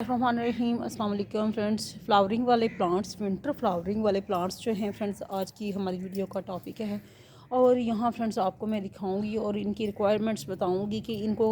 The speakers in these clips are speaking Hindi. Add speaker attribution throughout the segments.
Speaker 1: रहीम अस्सलाम वालेकुम फ्रेंड्स। फ्लावरिंग वाले प्लांट्स, विंटर फ्लावरिंग वाले प्लांट्स जो हैं फ्रेंड्स, आज की हमारी वीडियो का टॉपिक है। और यहाँ फ्रेंड्स आपको मैं दिखाऊंगी और इनकी रिक्वायरमेंट्स बताऊंगी कि इनको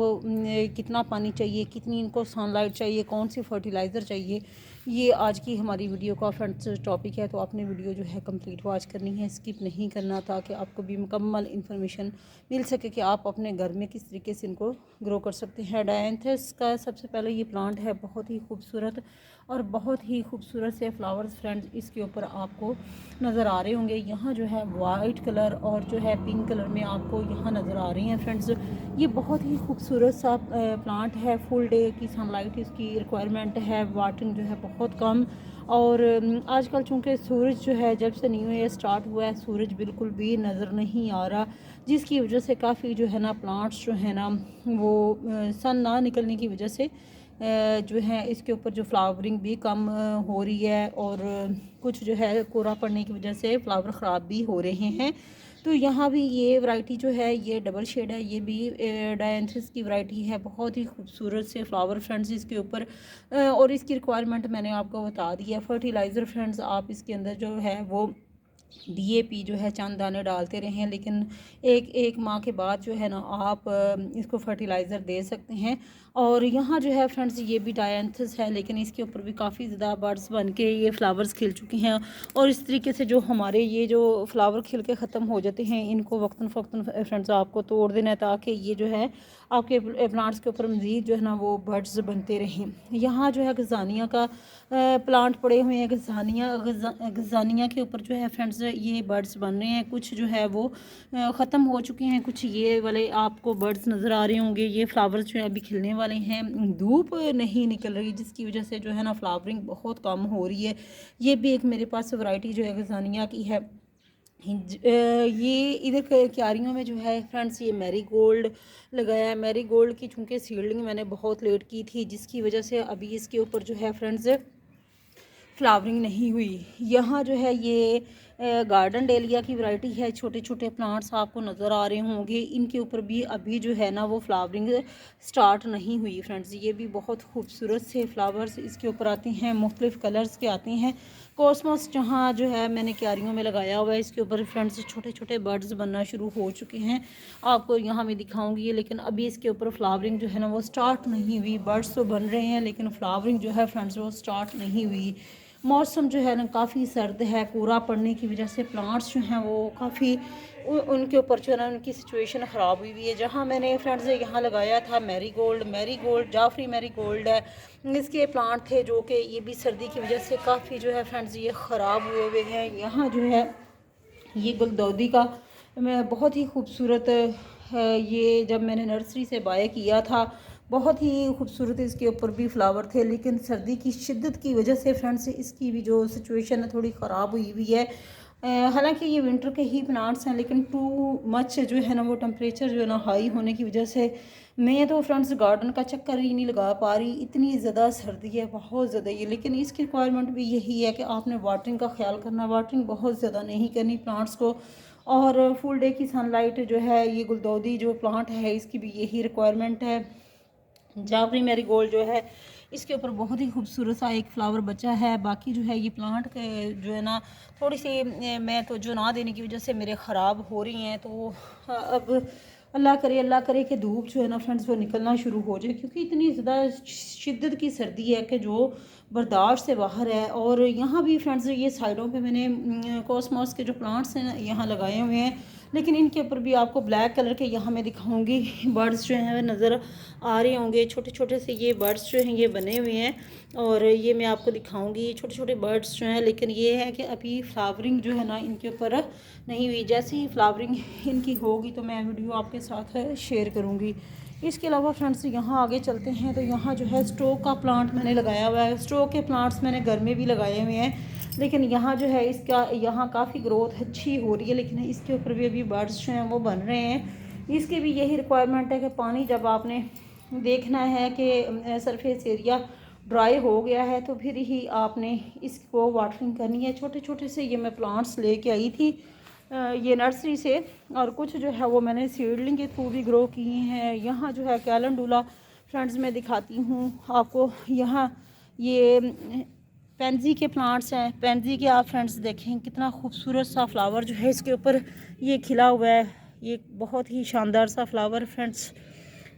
Speaker 1: कितना पानी चाहिए, कितनी इनको सनलाइट चाहिए, कौन सी फर्टिलाइज़र चाहिए। ये आज की हमारी वीडियो का फ्रेंड्स टॉपिक है। तो आपने वीडियो जो है कंप्लीट वॉच करनी है, स्किप नहीं करना, ताकि आपको भी मुकम्मल इन्फॉर्मेशन मिल सके कि आप अपने घर में किस तरीके से इनको ग्रो कर सकते हैं। डायंथस का सबसे पहले ये प्लांट है, बहुत ही खूबसूरत और बहुत ही खूबसूरत से फ्लावर्स फ्रेंड्स इसके ऊपर आपको नज़र आ रहे होंगे। यहाँ जो है वाइट कलर और जो है पिंक कलर में आपको यहाँ नज़र आ रही हैं फ्रेंड्स। ये बहुत ही खूबसूरत सा प्लांट है। फुल डे की सनलाइट इसकी रिक्वायरमेंट है। वाटरिंग जो है बहुत कम। और आजकल चूँकि सूरज जो है, जब से न्यू ईयर स्टार्ट हुआ है, सूरज बिल्कुल भी नज़र नहीं आ रहा, जिसकी वजह से काफ़ी जो है ना प्लांट्स जो है ना वो सन ना निकलने की वजह से जो है इसके ऊपर जो फ्लावरिंग भी कम हो रही है। और कुछ जो है कोरा पड़ने की वजह से फ्लावर ख़राब भी हो रहे हैं। तो यहाँ भी ये वैरायटी जो है ये डबल शेड है। ये भी डायंथस की वैरायटी है। बहुत ही खूबसूरत से फ्लावर फ्रेंड्स इसके ऊपर। और इसकी रिक्वायरमेंट मैंने आपको बता दी है। फर्टिलाइज़र फ्रेंड्स आप इसके अंदर जो है वो डीएपी जो है चंद दाने डालते रहें, लेकिन एक माह के बाद जो है ना आप इसको फर्टिलाइज़र दे सकते हैं। और यहाँ जो है फ्रेंड्स ये भी डायंथस है, लेकिन इसके ऊपर भी काफ़ी ज़्यादा बर्ड्स बन के ये फ्लावर्स खिल चुके हैं। और इस तरीके से जो हमारे ये जो फ्लावर खिल के ख़त्म हो जाते हैं, इनको वक्तन फ़वक्तन फ्रेंड्स आपको तोड़ देना है, ताकि ये जो है आपके प्लांट्स के ऊपर मज़ीद जो है ना वो बर्ड्स बनते रहें। यहाँ जो है गज़ानिया का प्लांट पड़े हुए हैं। गज़ानिया के ऊपर जो है फ्रेंड्स ये बर्ड्स बन रहे हैं। कुछ जो है वो ख़त्म हो चुके हैं, कुछ ये वाले आपको बर्ड्स नज़र आ रहे होंगे। ये फ्लावर्स जो है अभी खिलने वाले हैं। धूप नहीं निकल रही, जिसकी वजह से जो है ना फ्लावरिंग बहुत कम हो रही है। ये भी एक मेरे पास वैरायटी जो है गज़ानिया की है। ये इधर क्यारियों में जो है फ्रेंड्स ये मैरी गोल्ड लगाया है। मैरी गोल्ड की चूँकि सीडलिंग मैंने बहुत लेट की थी, जिसकी वजह से अभी इसके ऊपर जो है फ्रेंड्स फ्लावरिंग नहीं हुई। यहाँ जो है ये गार्डन डेलिया की वैरायटी है। छोटे छोटे प्लांट्स आपको नज़र आ रहे होंगे। इनके ऊपर भी अभी जो है ना वो फ्लावरिंग स्टार्ट नहीं हुई फ्रेंड्स। ये भी बहुत खूबसूरत से फ्लावर्स इसके ऊपर आते हैं, मुख्तलिफ़ कलर्स के आते हैं। कॉस्मोस जहाँ जो है मैंने क्यारियों में लगाया हुआ है, इसके ऊपर फ्रेंड्स छोटे छोटे बर्ड्स बनना शुरू हो चुके हैं। आपको यहाँ मैं दिखाऊंगी, लेकिन अभी इसके ऊपर फ्लावरिंग जो है ना वो स्टार्ट नहीं हुई। बर्ड्स तो बन रहे हैं, लेकिन फ्लावरिंग जो है फ्रेंड्स वो स्टार्ट नहीं हुई। मौसम जो है ना काफ़ी सर्द है। कोरा पड़ने की वजह से प्लांट्स जो हैं वो काफ़ी उनके ऊपर जो है ना उनकी सिचुएशन ख़राब हुई हुई है। जहाँ मैंने फ्रेंड्स यहाँ लगाया था marigold Jafri marigold है, इसके प्लांट थे जो कि ये भी सर्दी की वजह से काफ़ी जो है फ्रेंड्स ये ख़राब हुए हुए हैं। यहाँ जो है ये गुलदौदी का मैं बहुत ही खूबसूरत है। ये जब मैंने नर्सरी से बाय किया था, बहुत ही खूबसूरत इसके ऊपर भी फ्लावर थे, लेकिन सर्दी की शिद्दत की वजह से फ्रेंड्स इसकी भी जो सिचुएशन है थोड़ी ख़राब हुई हुई है। हालांकि ये विंटर के ही प्लांट्स हैं, लेकिन टू मच जो है ना वो टेम्परेचर जो है ना हाई होने की वजह से मैं तो फ्रेंड्स गार्डन का चक्कर ही नहीं लगा पा रही। इतनी ज़्यादा सर्दी है, बहुत ज़्यादा ये। लेकिन इसकी रिक्वायरमेंट भी यही है कि आपने वाटरिंग का ख्याल करना, वाटरिंग बहुत ज़्यादा नहीं करनी प्लांट्स को। और फुल डे की सनलाइट जो है, ये गुलदौदी जो प्लांट है इसकी भी यही रिक्वायरमेंट है। जाफरी मैरी गोल्ड जो है इसके ऊपर बहुत ही खूबसूरत सा एक फ्लावर बचा है। बाकी जो है ये प्लांट के जो है ना थोड़ी सी मैं तो जो ना देने की वजह से मेरे ख़राब हो रही हैं। तो अब अल्लाह करे कि धूप जो है ना फ्रेंड्स वो निकलना शुरू हो जाए, क्योंकि इतनी ज़्यादा शिद्दत की सर्दी है कि जो बर्दाश्त से बाहर है। और यहाँ भी फ्रेंड्स ये साइडों पे मैंने कॉस्मोस के जो प्लांट्स हैं यहाँ लगाए हुए हैं, लेकिन इनके ऊपर भी आपको ब्लैक कलर के यहाँ मैं दिखाऊंगी बर्ड्स जो हैं नज़र आ रहे होंगे। छोटे छोटे से ये बर्ड्स जो हैं ये बने हुए हैं, और ये मैं आपको दिखाऊंगी छोटे छोटे बर्ड्स जो हैं। लेकिन ये है कि अभी फ्लावरिंग जो है ना इनके ऊपर नहीं हुई। जैसे ही फ्लावरिंग इनकी होगी तो मैं वीडियो आपके साथ शेयर करूँगी। इसके अलावा फ्रेंड्स यहाँ आगे चलते हैं, तो यहाँ जो है स्टोक का प्लांट मैंने लगाया हुआ है। स्टोक के प्लांट्स मैंने घर में भी लगाए हुए हैं, लेकिन यहाँ जो है इसका यहाँ काफ़ी ग्रोथ अच्छी हो रही है, लेकिन इसके ऊपर भी अभी बर्ड्स जो हैं वो बन रहे हैं। इसकी भी यही रिक्वायरमेंट है कि पानी जब आपने देखना है कि सरफेस एरिया ड्राई हो गया है, तो फिर ही आपने इसको वाटरिंग करनी है। छोटे छोटे से ये मैं प्लांट्स लेके आई थी ये नर्सरी से, और कुछ जो है वो मैंने सीडलिंग के थ्रू भी ग्रो किए हैं। यहाँ जो है कैलेंडुला फ्रेंड्स मैं दिखाती हूँ आपको। यहाँ ये पेंजी के प्लांट्स हैं। पेंजी के आप फ्रेंड्स देखें कितना खूबसूरत सा फ्लावर जो है इसके ऊपर ये खिला हुआ है। ये बहुत ही शानदार सा फ्लावर फ्रेंड्स।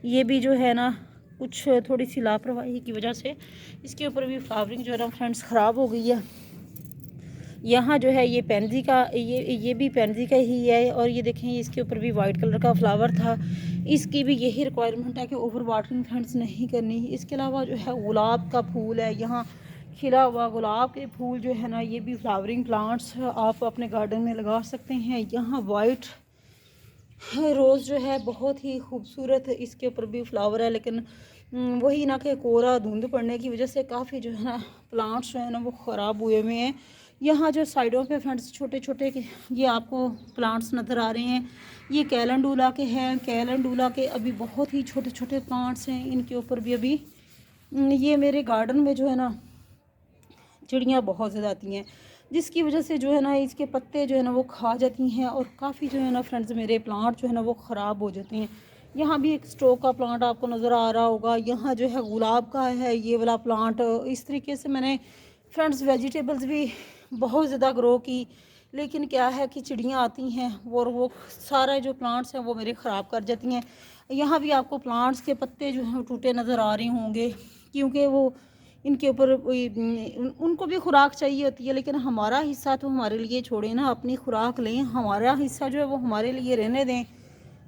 Speaker 1: ये भी जो है ना कुछ थोड़ी सी लापरवाही की वजह से इसके ऊपर भी फ्लावरिंग जो है ना फ्रेंड्स ख़राब हो गई है। यहाँ जो है ये पेंजी का ये भी पेंजी का ही है। और ये देखें इसके ऊपर भी वाइट कलर का फ्लावर था। इसकी भी यही रिक्वायरमेंट है कि ओवर वाटरिंग फ्रेंड्स नहीं करनी। इसके अलावा जो है गुलाब का फूल है, यहाँ खिला हुआ गुलाब के फूल जो है ना ये भी फ्लावरिंग प्लांट्स आप अपने गार्डन में लगा सकते हैं। यहाँ वाइट रोज़ जो है बहुत ही खूबसूरत, इसके ऊपर भी फ्लावर है, लेकिन वही ना कि कोहरा धुंध पड़ने की वजह से काफ़ी जो है ना प्लांट्स जो है ना वो ख़राब हुए हुए हैं। यहाँ जो साइडों पे फ्रेंड्स छोटे छोटे ये आपको प्लांट्स नज़र आ रहे हैं, ये कैलेंडुला के हैं। कैलेंडुला के अभी बहुत ही छोटे छोटे प्लांट्स हैं, इनके ऊपर भी अभी ये मेरे गार्डन में जो है ना चिड़ियाँ बहुत ज़्यादा आती हैं, जिसकी वजह से जो है ना इसके पत्ते जो है ना वो खा जाती हैं और काफ़ी जो है ना फ्रेंड्स मेरे प्लांट जो है ना वो ख़राब हो जाते हैं। यहाँ भी एक स्टोक का प्लांट आपको नज़र आ रहा होगा। यहाँ जो है गुलाब का है ये वाला प्लांट। इस तरीके से मैंने फ्रेंड्स वेजिटेबल्स भी बहुत ज़्यादा ग्रो की, लेकिन क्या है कि चिड़ियाँ आती हैं और वो सारे जो प्लांट्स हैं वो मेरे ख़राब कर जाती हैं। यहाँ भी आपको प्लांट्स के पत्ते जो हैं टूटे नज़र आ रहे होंगे, क्योंकि वो इनके ऊपर उनको भी खुराक चाहिए होती है, लेकिन हमारा हिस्सा तो हमारे लिए छोड़ें ना, अपनी खुराक लें, हमारा हिस्सा जो है वो हमारे लिए रहने दें।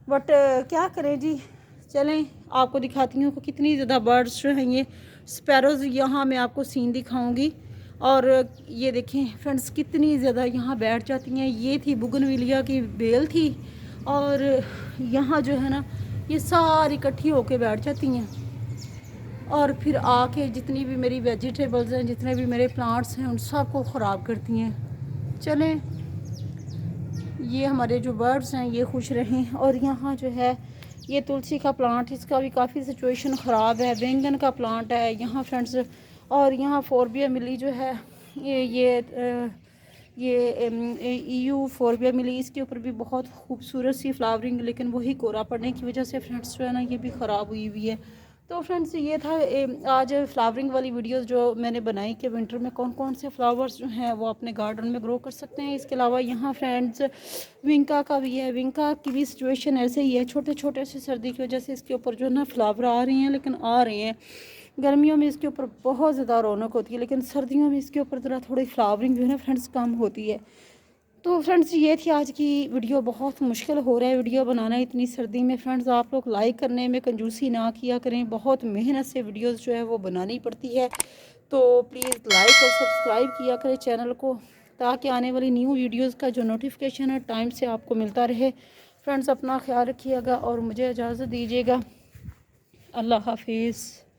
Speaker 1: बट क्या करें जी। चलें आपको दिखाती हूँ कि कितनी ज़्यादा बर्ड्स जो हैं ये स्पैरोज़, यहाँ मैं आपको सीन दिखाऊंगी। और ये देखें फ्रेंड्स कितनी ज़्यादा यहाँ बैठ जाती हैं। ये थी बुगनविलिया की बेल थी और यहाँ जो है ना ये सारी इकट्ठी होके बैठ जाती हैं और फिर आके जितनी भी मेरी वेजिटेबल्स हैं, जितने भी मेरे प्लांट्स हैं, उन सब को ख़राब करती हैं। चलें ये हमारे जो बर्ड्स हैं ये खुश रहें। और यहाँ जो है ये तुलसी का प्लांट, इसका भी काफ़ी सिचुएशन ख़राब है। बैंगन का प्लांट है यहाँ फ्रेंड्स। और यहाँ फोरबिया मिली जो है ये EU फोरबिया मिली, इसके ऊपर भी बहुत खूबसूरत सी फ्लावरिंग, लेकिन वही कोहरा पड़ने की वजह से फ्रेंड्स जो है ना ये भी ख़राब हुई हुई है। तो फ्रेंड्स ये था आज फ्लावरिंग वाली वीडियोस जो मैंने बनाई कि विंटर में कौन कौन से फ्लावर्स जो हैं वो अपने गार्डन में ग्रो कर सकते हैं। इसके अलावा यहाँ फ्रेंड्स विंका का भी है। विंका की भी सिचुएशन ऐसे ही है, छोटे छोटे से सर्दी की वजह से इसके ऊपर जो है ना फ्लावर आ रही हैं, लेकिन आ रहे हैं। गर्मियों में इसके ऊपर बहुत ज़्यादा रौनक होती है, लेकिन सर्दियों में इसके ऊपर ज़रा थोड़ी फ्लावरिंग जो है ना फ्रेंड्स कम होती है। तो फ्रेंड्स ये थी आज की वीडियो। बहुत मुश्किल हो रहा है वीडियो बनाना इतनी सर्दी में। फ्रेंड्स आप लोग लाइक करने में कंजूसी ना किया करें, बहुत मेहनत से वीडियोस जो है वो बनानी पड़ती है। तो प्लीज़ लाइक और सब्सक्राइब किया करें चैनल को, ताकि आने वाली न्यू वीडियोस का जो नोटिफिकेशन है टाइम से आपको मिलता रहे। फ्रेंड्स अपना ख्याल रखिएगा और मुझे इजाज़त दीजिएगा। अल्लाह हाफिज़।